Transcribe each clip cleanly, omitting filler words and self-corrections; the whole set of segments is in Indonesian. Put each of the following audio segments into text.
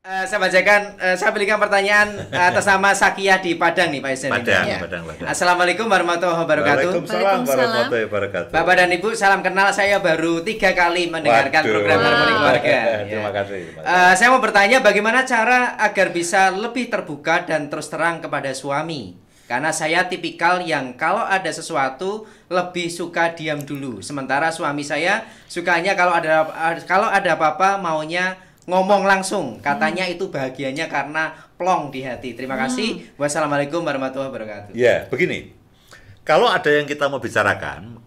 Saya bacakan, saya berikan pertanyaan atas nama Sakia di Padang nih Pak Esen. Padang. Assalamualaikum warahmatullahi wabarakatuh. Waalaikumsalam warahmatullahi wabarakatuh. Bapak dan Ibu, salam kenal. Saya baru 3 kali mendengarkan program Harmoni Keluarga. Terima kasih. Saya mau bertanya bagaimana cara agar bisa lebih terbuka dan terus terang kepada suami. Karena saya tipikal yang kalau ada sesuatu lebih suka diam dulu. Sementara suami saya sukanya kalau ada apa-apa maunya ngomong langsung, katanya itu bahagianya karena plong di hati. Terima kasih. Wassalamualaikum warahmatullahi wabarakatuh. Ya, begini. Kalau ada yang kita mau bicarakan,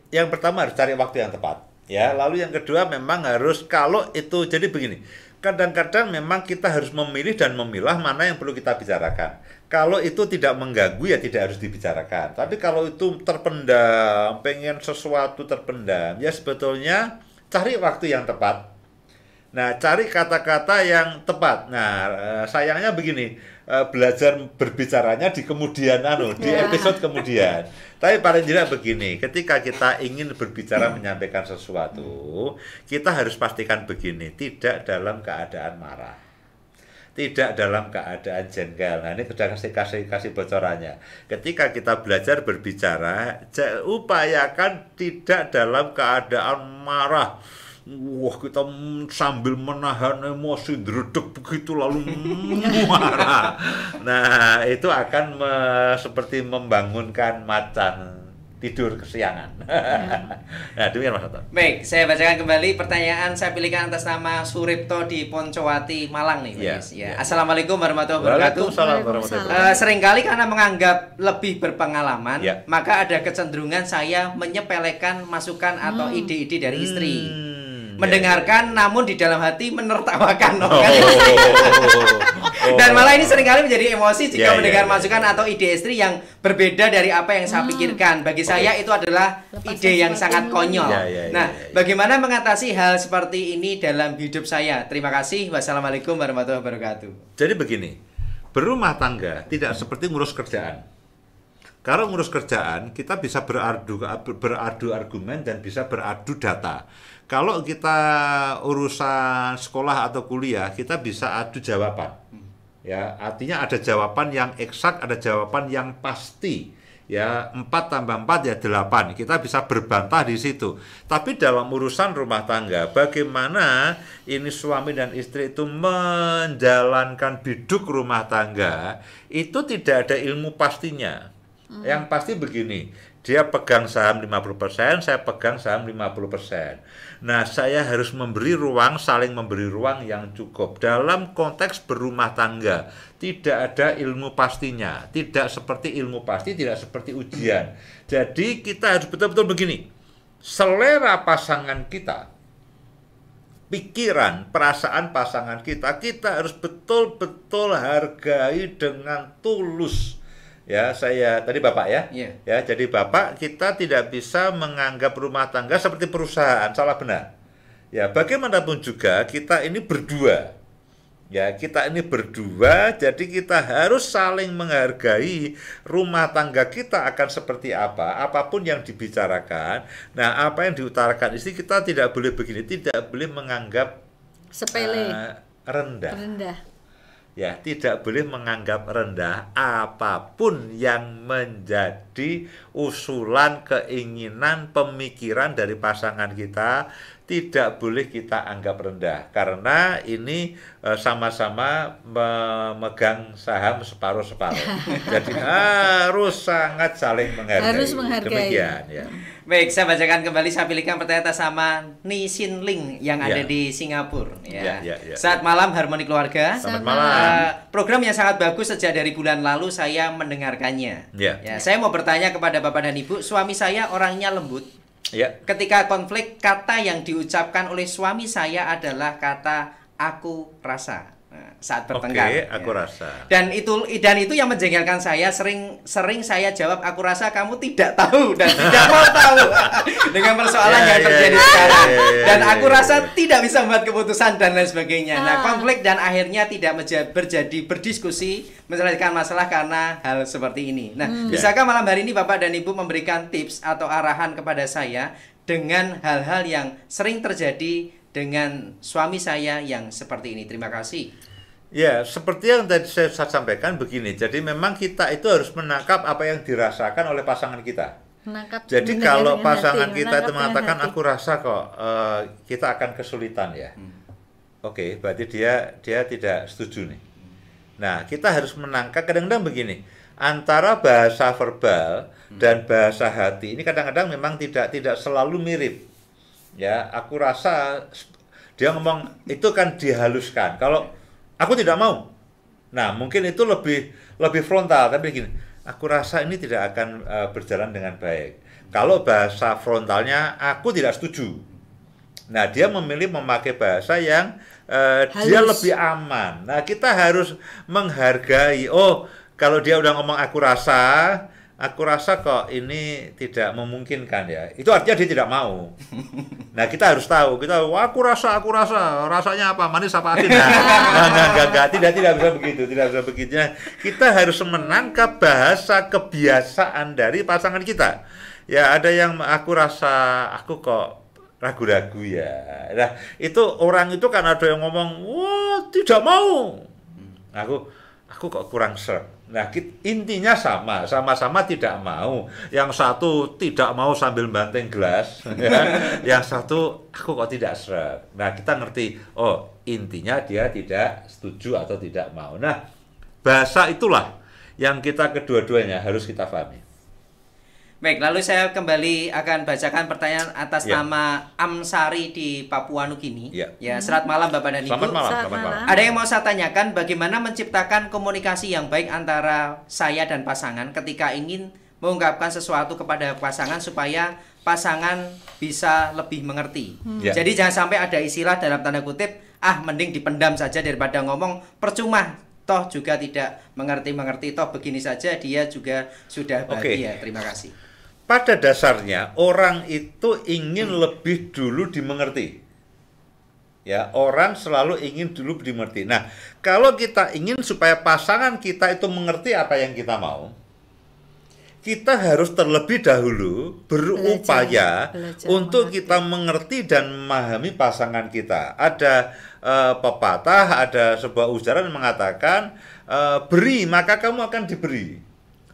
yang pertama harus cari waktu yang tepat, ya. Lalu yang kedua memang harus kalau itu jadi begini. Kadang-kadang memang kita harus memilih dan memilah mana yang perlu kita bicarakan. Kalau itu tidak mengganggu ya tidak harus dibicarakan. Tapi kalau itu terpendam, pengen sesuatu terpendam, ya sebetulnya cari waktu yang tepat. Nah, cari kata-kata yang tepat. Nah, sayangnya begini, belajar berbicaranya di kemudian di episode kemudian. Tapi paling tidak begini, ketika kita ingin berbicara menyampaikan sesuatu, kita harus pastikan begini, tidak dalam keadaan marah. Tidak dalam keadaan jengkel. Nah, ini sudah kasih bocorannya. Ketika kita belajar berbicara, upayakan tidak dalam keadaan marah. Wah, kita sambil menahan emosi dredeg begitu lalu marah. Nah, itu akan seperti membangunkan macan tidur kesiangan. Nah, demikian Mas Toto. Baik, saya bacakan kembali pertanyaan. Saya pilihkan atas nama Suripto di Poncowati, Malang nih, Mas. Assalamualaikum warahmatullahi wabarakatuh. Waalaikumsalam warahmatullahi wabarakatuh. Seringkali karena menganggap lebih berpengalaman, maka ada kecenderungan saya menyepelekan masukan atau ide-ide dari istri. Mendengarkan namun di dalam hati menertawakan. Dan malah ini seringkali menjadi emosi jika mendengar masukan atau ide istri yang berbeda dari apa yang saya pikirkan. Bagi saya itu adalah ide yang sangat konyol. Nah, bagaimana mengatasi hal seperti ini dalam hidup saya? Terima kasih. Wassalamualaikum warahmatullahi wabarakatuh. Jadi begini, berumah tangga tidak seperti ngurus kerjaan. Kalau ngurus kerjaan, kita bisa beradu argumen dan bisa beradu data. Kalau kita urusan sekolah atau kuliah, kita bisa adu jawaban. Ya, artinya ada jawaban yang eksak, ada jawaban yang pasti. Ya, 4 tambah 4 ya 8. Kita bisa berbantah di situ. Tapi dalam urusan rumah tangga, bagaimana ini suami dan istri itu menjalankan biduk rumah tangga, itu tidak ada ilmu pastinya. Yang pasti begini, dia pegang saham 50%, saya pegang saham 50%. Nah, saya harus saling memberi ruang yang cukup. Dalam konteks berumah tangga, tidak ada ilmu pastinya. Tidak seperti ilmu pasti, tidak seperti ujian. Jadi, kita harus betul-betul begini. Selera pasangan kita, pikiran, perasaan pasangan kita harus betul-betul hargai dengan tulus. Ya, saya tadi Bapak ya. Ya, jadi Bapak, kita tidak bisa menganggap rumah tangga seperti perusahaan, salah benar. Ya, bagaimanapun juga kita ini berdua. Ya, kita ini berdua, jadi kita harus saling menghargai rumah tangga kita akan seperti apa, apapun yang dibicarakan. Nah, apa yang diutarakan istri kita tidak boleh begini, tidak boleh menganggap sepele, rendah. Ya, tidak boleh menganggap rendah apapun yang menjadi usulan, keinginan, pemikiran dari pasangan kita, tidak boleh kita anggap rendah. Karena ini sama-sama memegang saham separuh-separuh. Jadi harus sangat saling menghargai. Harus menghargai. Demikian, ya. Baik, saya bacakan kembali. Saya pilihkan pertanyaan sama Ni Sin Ling yang ada di Singapura. Saat malam Harmoni Keluarga. Selamat malam. Program yang sangat bagus sejak dari bulan lalu saya mendengarkannya. Saya mau bertanya kepada Bapak dan Ibu, suami saya orangnya lembut. Ketika konflik, kata yang diucapkan oleh suami saya adalah kata aku rasa. Saat bertengkar. Aku rasa. Dan itu yang menjengkelkan saya. Sering saya jawab aku rasa kamu tidak tahu dan tidak mau tahu dengan persoalan yang terjadi sekarang. Dan aku rasa tidak bisa membuat keputusan dan lain sebagainya. Nah, konflik dan akhirnya tidak berdiskusi menyelesaikan masalah karena hal seperti ini. Nah, bisakah malam hari ini Bapak dan Ibu memberikan tips atau arahan kepada saya dengan hal-hal yang sering terjadi dengan suami saya yang seperti ini? Terima kasih. Ya, seperti yang tadi saya sampaikan begini. Jadi memang kita itu harus menangkap apa yang dirasakan oleh pasangan kita. Jadi kalau pasangan kita itu mengatakan aku rasa kok kita akan kesulitan ya. Oke, berarti dia tidak setuju nih. Nah, kita harus menangkap kadang-kadang begini. Antara bahasa verbal dan bahasa hati ini kadang-kadang memang tidak selalu mirip. Ya, aku rasa dia ngomong itu kan dihaluskan. Kalau aku tidak mau. Nah, mungkin itu lebih frontal, tapi gini, aku rasa ini tidak akan berjalan dengan baik. Kalau bahasa frontalnya aku tidak setuju. Nah, dia memilih memakai bahasa yang dia lebih aman. Nah, kita harus menghargai. Oh, kalau dia udah ngomong aku rasa kok ini tidak memungkinkan ya. Itu artinya dia tidak mau. Nah, kita harus tahu. Aku rasa, rasanya apa? Manis apa asin? Enggak, tidak bisa begitu, tidak bisa begitu. Nah, kita harus menangkap bahasa kebiasaan dari pasangan kita. Ya, ada yang aku rasa, aku kok ragu-ragu ya. Nah, itu orang itu kan ada yang ngomong, wah tidak mau. Aku kok kurang serg. Nah, intinya sama-sama tidak mau. Yang satu tidak mau sambil banting gelas, ya. Yang satu aku kok tidak serg. Nah, kita ngerti, oh intinya dia tidak setuju atau tidak mau. Nah, bahasa itulah yang kita kedua-duanya harus kita pahami. Baik, lalu saya kembali akan bacakan pertanyaan atas nama Amsari di Papua Nugini. Ya, selamat malam Bapak dan Ibu. Selamat malam. Ada yang mau saya tanyakan, bagaimana menciptakan komunikasi yang baik antara saya dan pasangan ketika ingin mengungkapkan sesuatu kepada pasangan supaya pasangan bisa lebih mengerti. Jadi jangan sampai ada istilah dalam tanda kutip, mending dipendam saja daripada ngomong, percuma. Toh juga tidak mengerti, toh begini saja dia juga sudah bahagia. Terima kasih. Pada dasarnya orang itu ingin lebih dulu dimengerti. Ya, orang selalu ingin dulu dimengerti. Nah, kalau kita ingin supaya pasangan kita itu mengerti apa yang kita mau, kita harus terlebih dahulu berupaya untuk kita mengerti dan memahami pasangan kita. Ada pepatah, ada sebuah ujaran yang mengatakan, beri maka kamu akan diberi.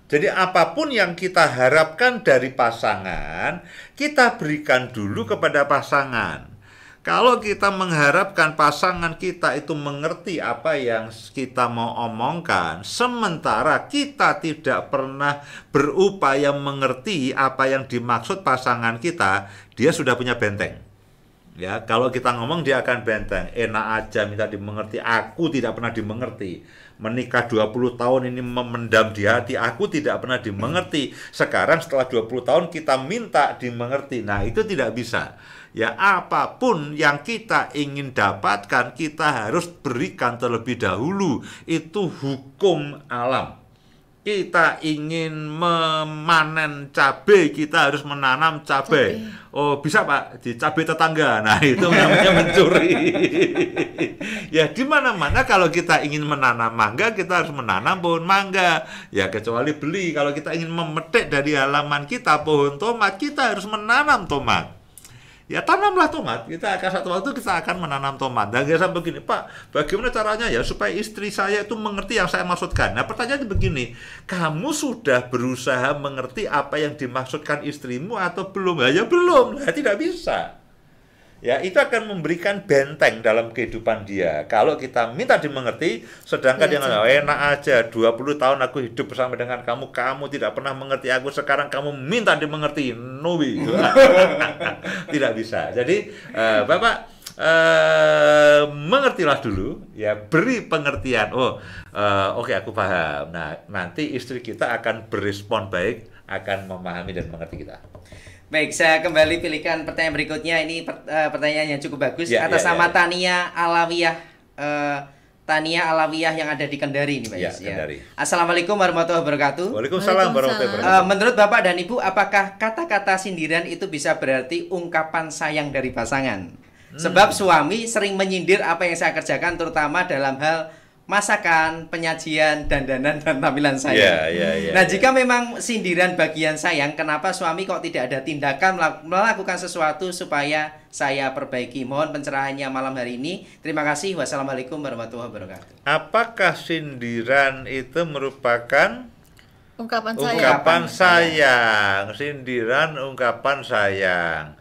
Jadi apapun yang kita harapkan dari pasangan, kita berikan dulu kepada pasangan. Kalau kita mengharapkan pasangan kita itu mengerti apa yang kita mau omongkan, sementara kita tidak pernah berupaya mengerti apa yang dimaksud pasangan kita, dia sudah punya benteng. Ya, kalau kita ngomong dia akan benteng, enak aja minta dimengerti, aku tidak pernah dimengerti. Menikah 20 tahun ini memendam di hati, aku tidak pernah dimengerti. Sekarang setelah 20 tahun kita minta dimengerti. Nah, itu tidak bisa. Ya, apapun yang kita ingin dapatkan, kita harus berikan terlebih dahulu. Itu hukum alam. Kita ingin memanen cabai, kita harus menanam cabai. Oh, bisa Pak, di cabai tetangga. Nah, itu namanya mencuri. Ya, di mana-mana kalau kita ingin menanam mangga, kita harus menanam pohon mangga. Ya, kecuali beli. Kalau kita ingin memetik dari halaman kita pohon tomat, kita harus menanam tomat. Ya, tanamlah tomat. Kita akan satu waktu kita akan menanam tomat. Dan saya begini, Pak, bagaimana caranya ya supaya istri saya itu mengerti yang saya maksudkan? Nah, pertanyaannya begini, kamu sudah berusaha mengerti apa yang dimaksudkan istrimu atau belum? Ya, belum. Nah, tidak bisa. Ya, itu akan memberikan benteng dalam kehidupan dia. Kalau kita minta dimengerti, sedangkan dia enak aja, 20 tahun aku hidup bersama dengan kamu, kamu tidak pernah mengerti aku, sekarang kamu minta dimengerti. No way. Tidak bisa. Jadi, Bapak, mengertilah dulu, ya, beri pengertian. Oke, aku paham. Nah, nanti istri kita akan berespon baik, akan memahami dan mengerti kita. Baik, saya kembali pilihkan pertanyaan berikutnya. Ini pertanyaan yang cukup bagus atas nama Tania Alawiyah. Tania Alawiyah yang ada di Kendari ini, Pak. Kendari. Assalamualaikum warahmatullahi wabarakatuh. Waalaikumsalam warahmatullahi wabarakatuh. Menurut Bapak dan Ibu, apakah kata-kata sindiran itu bisa berarti ungkapan sayang dari pasangan? Sebab suami sering menyindir apa yang saya kerjakan, terutama dalam hal masakan, penyajian, dandanan, dan tampilan saya. Nah, jika memang sindiran bagian sayang, kenapa suami kok tidak ada tindakan melakukan sesuatu supaya saya perbaiki? Mohon pencerahannya malam hari ini. Terima kasih. Wassalamualaikum warahmatullahi wabarakatuh. Apakah sindiran itu merupakan ungkapan sayang? Sindiran, ungkapan sayang.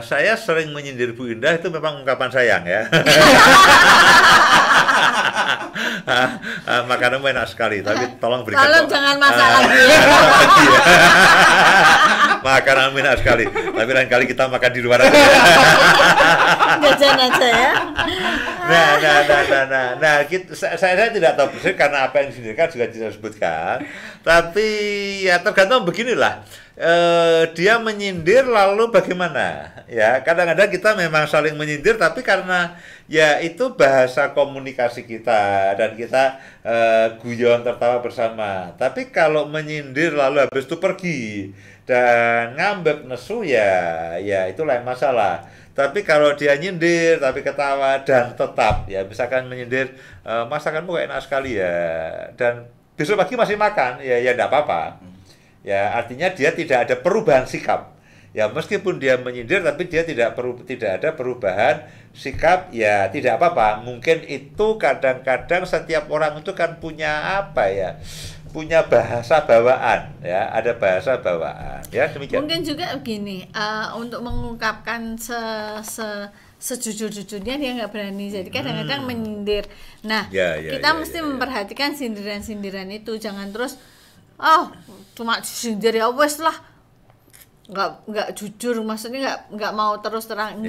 Saya sering menyindir Bu Indah, itu memang ungkapan sayang ya. Makananmu enak sekali, tapi tolong berikan. Tolong jangan masak lagi. Makananmu enak sekali, tapi lain kali kita makan di luar aja. Jajan aja ya. Saya tidak tahu persis karena apa yang disindirkan juga tidak disebutkan. Tapi ya tergantung beginilah. Dia menyindir lalu bagaimana? Ya, kadang-kadang kita memang saling menyindir, tapi karena ya itu bahasa komunikasi kita dan kita guyon tertawa bersama. Tapi kalau menyindir lalu habis itu pergi dan ngambek nesu ya itu lain masalah. Tapi kalau dia nyindir tapi ketawa dan tetap ya misalkan menyindir masakanmu enak sekali ya dan besok pagi masih makan ya enggak apa-apa. Ya, artinya dia tidak ada perubahan sikap. Ya, meskipun dia menyindir tapi dia tidak ada perubahan sikap, ya tidak apa-apa. Mungkin itu kadang-kadang setiap orang itu kan punya apa ya? Punya bahasa bawaan, ya, ada bahasa bawaan. Ya, demikian. Mungkin juga begini, untuk mengungkapkan sejujur-jujurnya dia nggak berani, jadi kadang-kadang menyindir. Nah, kita mesti memperhatikan sindiran-sindiran itu, jangan terus cuma sindir ya wes lah, nggak jujur, maksudnya nggak mau terus terang,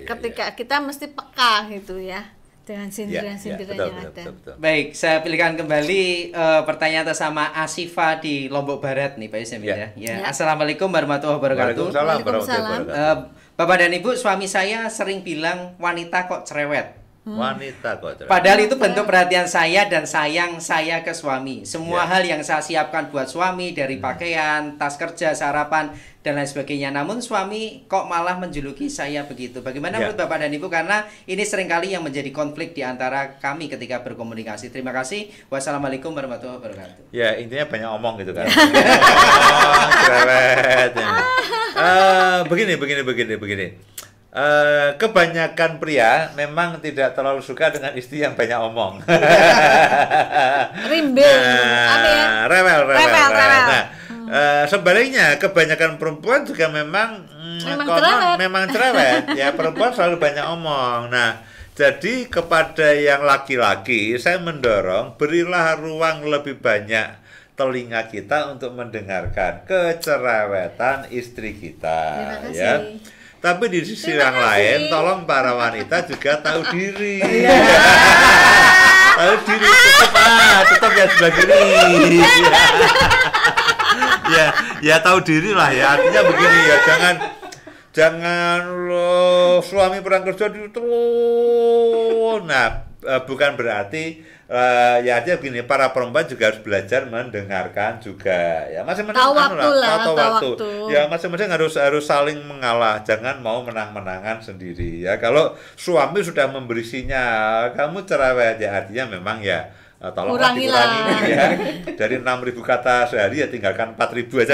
ketika kita mesti peka gitu ya dengan sindiran-sindiran yang ada. Betul. Baik, saya pilihkan kembali pertanyaan atas sama Asifa di Lombok Barat nih Pak Isem ya. Assalamualaikum warahmatullahi wabarakatuh. Waalaikumsalam. Bapak dan Ibu, suami saya sering bilang wanita kok cerewet. Wanita kok cerewet. Padahal itu bentuk perhatian saya dan sayang saya ke suami. Semua hal yang saya siapkan buat suami, dari pakaian, tas kerja, sarapan, dan lain sebagainya. Namun suami kok malah menjuluki saya begitu. Bagaimana menurut Bapak dan Ibu? Karena ini seringkali yang menjadi konflik di antara kami ketika berkomunikasi. Terima kasih. Wassalamualaikum warahmatullahi wabarakatuh. Ya, intinya banyak omong gitu kan. Cerewet. Begini. Kebanyakan pria memang tidak terlalu suka dengan istri yang banyak omong. Rimbel, rewel. Nah, sebaliknya kebanyakan perempuan juga memang cerewet. Ya, perempuan selalu banyak omong. Nah, jadi kepada yang laki-laki saya mendorong, berilah ruang lebih banyak telinga kita untuk mendengarkan kecerewetan istri kita. Terima kasih. Ya. Tapi di sisi yang lain, tolong para wanita juga tahu diri. Tahu diri, tetap ya sebagai ini. ya tahu diri lah ya. Artinya begini ya, jangan lo suami pulang kerja terus. Nah, bukan berarti ya artinya begini, para perempuan juga harus belajar mendengarkan juga ya, masing-masing tahu waktu. Ya, masing-masing harus saling mengalah, jangan mau menang-menangan sendiri ya. Kalau suami sudah memberi sinyal kamu cerewet ya, artinya memang ya tolong dikurangi ya, dari 6.000 kata sehari ya tinggalkan 4.000 aja.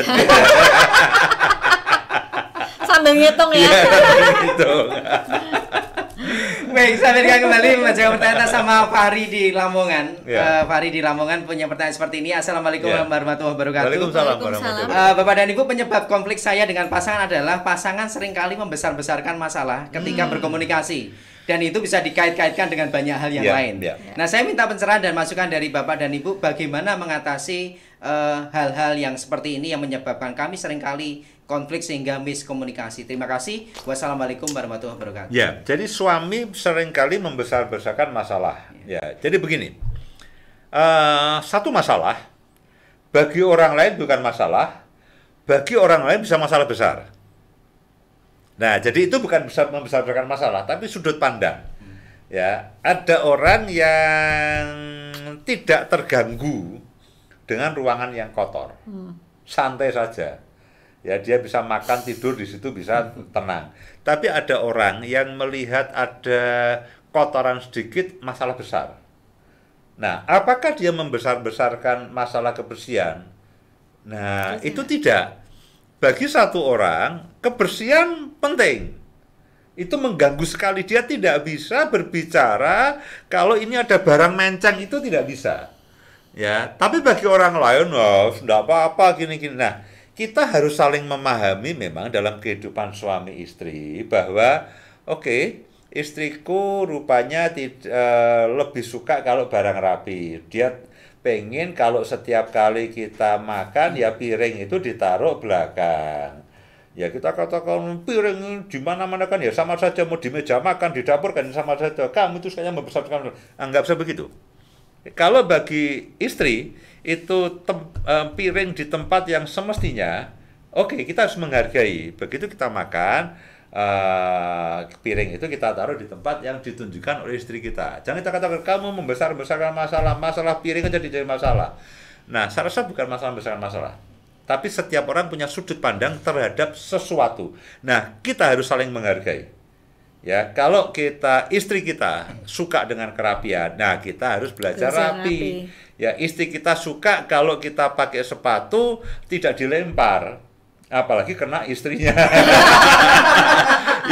Sambil ngitung ya. Hitung. Baik, saya berikan kembali menjawab pertanyaan sama Fahri di Lamongan. Fahri di Lamongan punya pertanyaan seperti ini. Assalamualaikum warahmatullahi wabarakatuh. Waalaikumsalam. Bapak dan Ibu, penyebab konflik saya dengan pasangan adalah pasangan seringkali membesar-besarkan masalah ketika berkomunikasi. Dan itu bisa dikait-kaitkan dengan banyak hal yang lain. Nah, saya minta pencerahan dan masukan dari Bapak dan Ibu bagaimana mengatasi hal-hal yang seperti ini yang menyebabkan kami seringkali konflik sehingga miskomunikasi. Terima kasih. Wassalamualaikum warahmatullahi wabarakatuh. Ya, jadi suami seringkali membesar-besarkan masalah. Ya, jadi begini. Satu masalah bagi orang lain bukan masalah, bagi orang lain bisa masalah besar. Nah, jadi itu bukan membesar-besarkan masalah, tapi sudut pandang. Ya, ada orang yang tidak terganggu dengan ruangan yang kotor. Santai saja. Ya, dia bisa makan, tidur di situ bisa tenang. Tapi ada orang yang melihat ada kotoran sedikit masalah besar. Nah, apakah dia membesar-besarkan masalah kebersihan? Nah, itu tidak. Bagi satu orang, kebersihan penting. Itu mengganggu sekali. Dia tidak bisa berbicara kalau ini ada barang menceng, itu tidak bisa. Ya, tapi bagi orang lain, oh, enggak apa-apa gini-gini. Nah, kita harus saling memahami memang dalam kehidupan suami istri bahwa oke, istriku rupanya lebih suka kalau barang rapi. Dia pengen kalau setiap kali kita makan ya piring itu ditaruh belakang. Ya kita katakan piring di mana-mana kan ya sama saja, mau di meja makan, di dapur kan sama saja. Kamu itu kayaknya membesarkan. Enggak bisa begitu. Kalau bagi istri itu piring di tempat yang semestinya, oke, kita harus menghargai. Begitu kita makan, piring itu kita taruh di tempat yang ditunjukkan oleh istri kita. Jangan kita katakan kamu membesar-besarkan masalah piring aja jadi masalah. Nah, saya rasa bukan masalah-besarkan masalah, tapi setiap orang punya sudut pandang terhadap sesuatu. Nah, kita harus saling menghargai. Ya, kalau istri kita suka dengan kerapian, nah kita harus belajar rapi. Ya, istri kita suka kalau kita pakai sepatu tidak dilempar. Apalagi kena istrinya.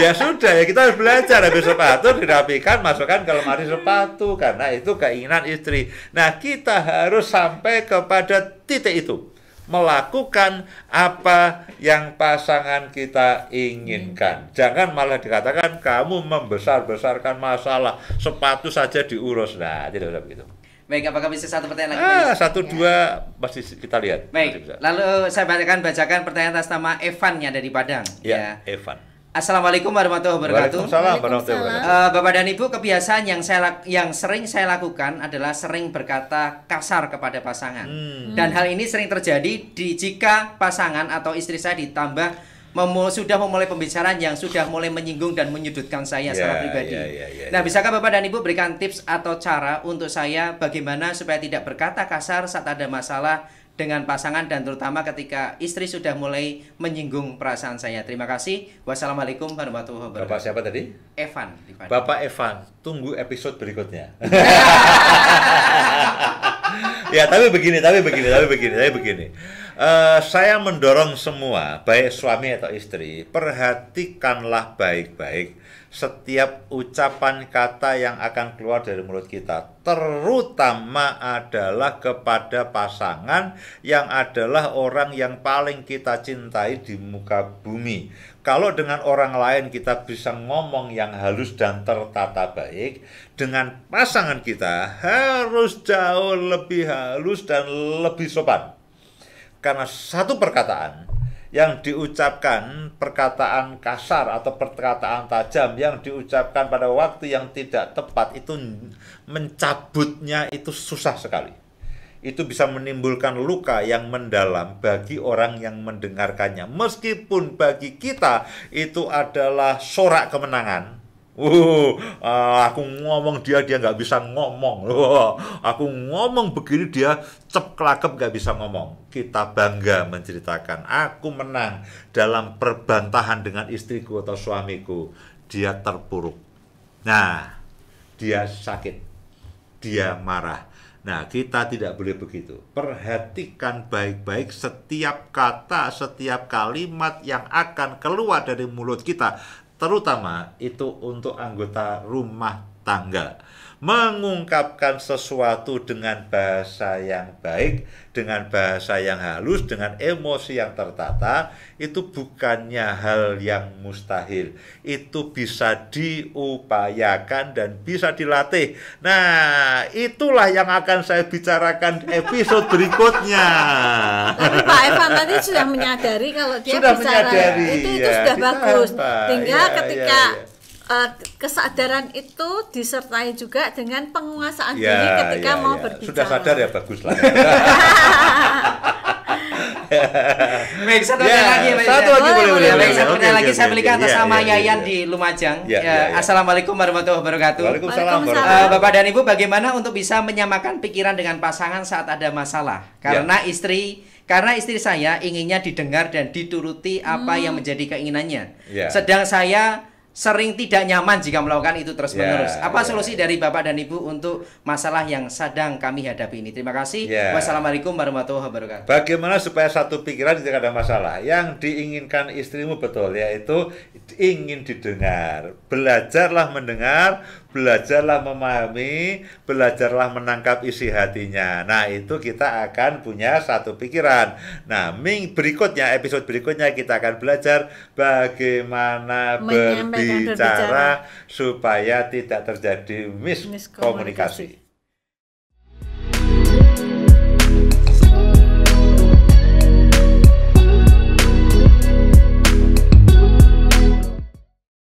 Ya sudah, ya kita harus belajar. Habis sepatu dirapikan, masukkan ke lemari sepatu, karena itu keinginan istri. Nah, kita harus sampai kepada titik itu, melakukan apa yang pasangan kita inginkan. Jangan malah dikatakan kamu membesar-besarkan masalah, sepatu saja diurus. Nah, tidak usah begitu. Baik, apakah bisa satu pertanyaan lagi? Satu dua masih kita lihat. Baik, lalu saya bacakan pertanyaan atas nama Evan yang dari Padang. Ya, Evan. Assalamualaikum warahmatullahi wabarakatuh. Waalaikumsalam warahmatullahi wabarakatuh. Bapak dan Ibu, kebiasaan yang sering saya lakukan adalah sering berkata kasar kepada pasangan. Dan hal ini sering terjadi jika pasangan atau istri saya ditambah sudah memulai pembicaraan yang sudah mulai menyinggung dan menyudutkan saya secara pribadi. Nah, bisakah Bapak dan Ibu berikan tips atau cara untuk saya bagaimana supaya tidak berkata kasar saat ada masalah dengan pasangan dan terutama ketika istri sudah mulai menyinggung perasaan saya? Terima kasih. Wassalamualaikum warahmatullahi wabarakatuh. Bapak siapa tadi? Evan. Bapak Evan, tunggu episode berikutnya. Ya, tapi begini. Saya mendorong semua, baik suami atau istri, perhatikanlah baik-baik setiap ucapan kata yang akan keluar dari mulut kita, terutama adalah kepada pasangan yang adalah orang yang paling kita cintai di muka bumi. Kalau dengan orang lain kita bisa ngomong yang halus dan tertata baik, dengan pasangan kita harus jauh lebih halus dan lebih sopan. Karena satu perkataan yang diucapkan, perkataan kasar atau perkataan tajam yang diucapkan pada waktu yang tidak tepat, itu mencabutnya itu susah sekali. Itu bisa menimbulkan luka yang mendalam bagi orang yang mendengarkannya. Meskipun bagi kita itu adalah sorak kemenangan. Aku ngomong dia nggak bisa ngomong. Aku ngomong begini dia ceplakep nggak bisa ngomong. Kita bangga menceritakan aku menang dalam perbantahan dengan istriku atau suamiku. Dia terpuruk. Nah, dia sakit. Dia marah. Nah, kita tidak boleh begitu. Perhatikan baik-baik setiap kata, setiap kalimat yang akan keluar dari mulut kita. Terutama itu untuk anggota rumah tangga. Mengungkapkan sesuatu dengan bahasa yang baik, dengan bahasa yang halus, dengan emosi yang tertata, itu bukannya hal yang mustahil. Itu bisa diupayakan dan bisa dilatih. Nah, itulah yang akan saya bicarakan episode berikutnya. Tapi Pak Evan tadi sudah menyadari kalau dia sudah bicara itu ya, sudah bagus. Tinggal ya, ketika kesadaran itu disertai juga dengan penguasaan diri ketika mau berbicara. Sudah sadar ya, bagus lah. Baik, satu lagi boleh. Baik, satu lagi saya berikan atas nama Yayan di Lumajang. Assalamualaikum warahmatullahi wabarakatuh. Waalaikumsalam. Bapak dan Ibu, bagaimana untuk bisa menyamakan pikiran dengan pasangan saat ada masalah? Karena istri saya inginnya didengar dan dituruti apa yang menjadi keinginannya. Sedang saya sering tidak nyaman jika melakukan itu terus-menerus. Apa solusi dari Bapak dan Ibu untuk masalah yang sedang kami hadapi ini? Terima kasih. Wassalamualaikum warahmatullahi wabarakatuh. Bagaimana supaya satu pikiran tidak ada masalah? Yang diinginkan istrimu betul, yaitu ingin didengar. Belajarlah mendengar, belajarlah memahami, belajarlah menangkap isi hatinya. Nah, itu kita akan punya satu pikiran. Nah, berikutnya, episode berikutnya kita akan belajar bagaimana berbicara supaya tidak terjadi miskomunikasi.